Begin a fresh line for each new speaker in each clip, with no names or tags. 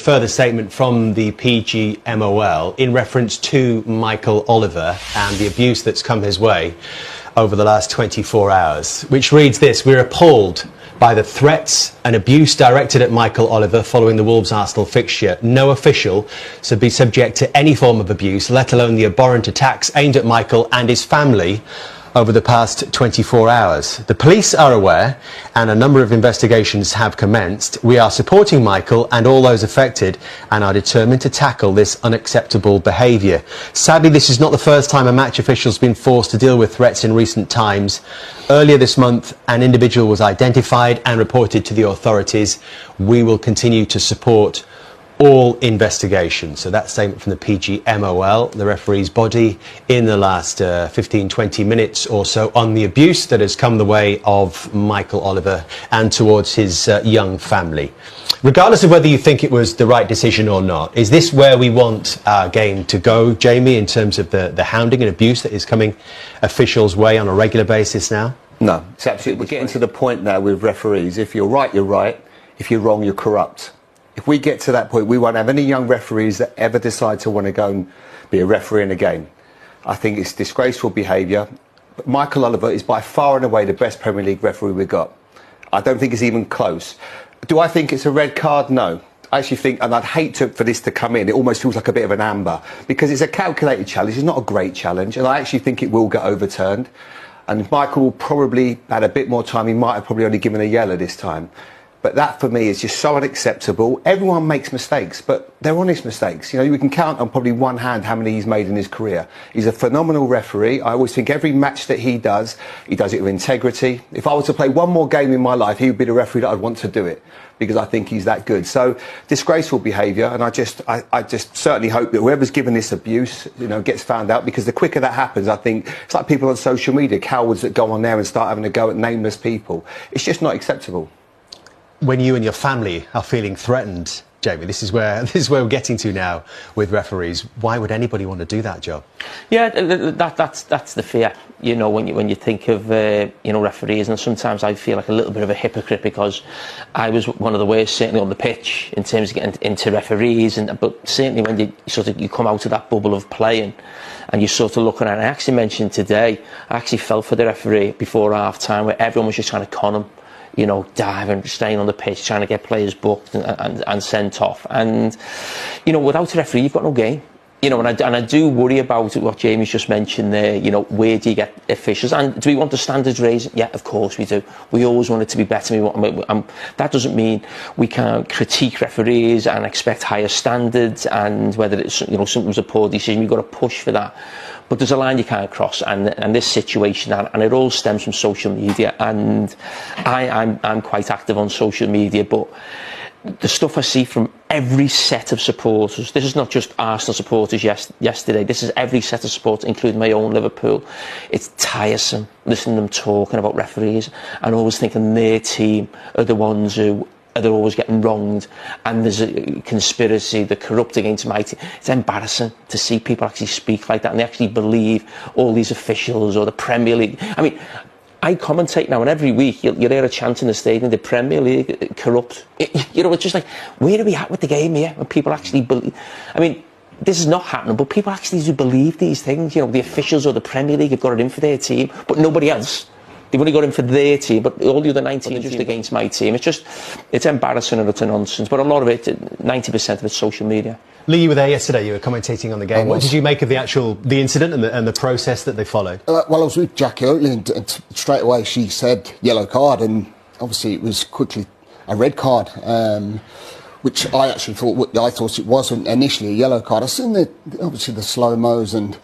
further statement from the PGMOL in reference to Michael Oliver and the abuse that's come his way over the last 24 hours, which reads this: "We're appalled by the threats and abuse directed at Michael Oliver following the Wolves-Arsenal fixture. No official should be subject to any form of abuse, let alone the abhorrent attacks aimed at Michael and his family over the past 24 hours. The police are aware and a number of investigations have commenced. We are supporting Michael and all those affected and are determined to tackle this unacceptable behaviour. Sadly, this is not the first time a match official has been forced to deal with threats in recent times. Earlier this month, an individual was identified and reported to the authorities. We will continue to support all investigations." So that statement from the PGMOL, the referee's body, in the last 15-20 minutes or so on the abuse that has come the way of Michael Oliver and towards his young family. Regardless of whether you think it was the right decision or not, is this where we want our game to go, Jamie, in terms of the hounding and abuse that is coming officials' way on a regular basis now?
No, it's absolutely. We're getting to the point now with referees. If you're right, you're right. If you're wrong, you're corrupt. If we get to that point, we won't have any young referees that ever decide to want to go and be a referee in a game. I think it's disgraceful behaviour. But Michael Oliver is by far and away the best Premier League referee we've got. I don't think it's even close. Do I think it's a red card? No. I actually think, and I'd hate for this to come in, it almost feels like a bit of an amber, because it's a calculated challenge. It's not a great challenge, and I actually think it will get overturned. And if Michael probably had a bit more time, he might have probably only given a yellow this time. But that, for me, is just so unacceptable. Everyone makes mistakes, but they're honest mistakes. You know, we can count on probably one hand how many he's made in his career. He's a phenomenal referee. I always think every match that he does it with integrity. If I was to play one more game in my life, he would be the referee that I'd want to do it, because I think he's that good. So, disgraceful behaviour, and I just certainly hope that whoever's given this abuse, you know, gets found out, because the quicker that happens, I think it's like people on social media, cowards that go on there and start having a go at nameless people. It's just not acceptable.
When you and your family are feeling threatened, Jamie, this is where we're getting to now with referees. Why would anybody want to do that job?
Yeah, that's the fear. You know, when you think of referees, and sometimes I feel like a little bit of a hypocrite, because I was one of the worst, certainly on the pitch, in terms of getting into referees. But certainly when you come out of that bubble of playing, and you're sort of looking at it. I actually mentioned today, I actually felt for the referee before half time, where everyone was just trying to con him. You know, diving, staying on the pitch, trying to get players booked and sent off. And, you know, without a referee, you've got no game. You know, and I do worry about what Jamie's just mentioned there. You know, where do you get officials? And do we want the standards raised? Yeah, of course we do. We always want it to be better. That doesn't mean we can't critique referees and expect higher standards. And whether it's, you know, something's a poor decision, you've got to push for that. But there's a line you can't cross, and this situation, and it all stems from social media. And I'm quite active on social media, but the stuff I see from every set of supporters, this is not just Arsenal supporters yesterday, this is every set of supporters, including my own Liverpool. It's tiresome listening to them talking about referees and always thinking their team are the ones who they're always getting wronged, and there's a conspiracy, the corrupt against my team. It's embarrassing to see people actually speak like that, and they actually believe all these officials or the Premier League. I mean, I commentate now, and every week you'll hear a chant in the stadium, the Premier League corrupt. You know, it's just like, where are we at with the game here? When people actually believe, I mean, this is not happening, but people actually do believe these things. You know, the officials or the Premier League have got it in for their team, but nobody else. They've only got him for their team, but all the other 19 are just against my team. It's embarrassing and it's a nonsense. But a lot of it, 90% of it's social media.
Lee, you were there yesterday. You were commentating on the game. What did you make of the incident and the process that they followed?
Well, I was with Jackie Oatley, and straight away she said yellow card, and obviously it was quickly a red card, which I actually thought it was initially a yellow card. I've seen obviously the slow mos and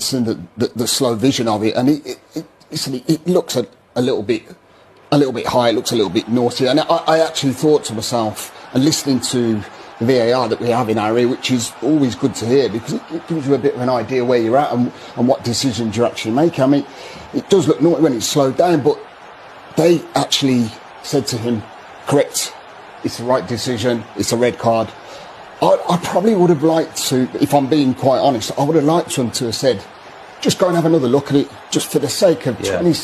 seen the slow vision of it, and it looks a little bit high. It looks a little bit naughty, and I actually thought to myself, and listening to the VAR that we have in our ear, which is always good to hear, because it gives you a bit of an idea where you're at and what decisions you're actually making. I mean, it does look naughty when it's slowed down, but they actually said to him, correct, it's the right decision, it's a red card. I probably would have liked to, if I'm being quite honest, I would have liked them to have said, just go and have another look at it, just for the sake of 20 seconds.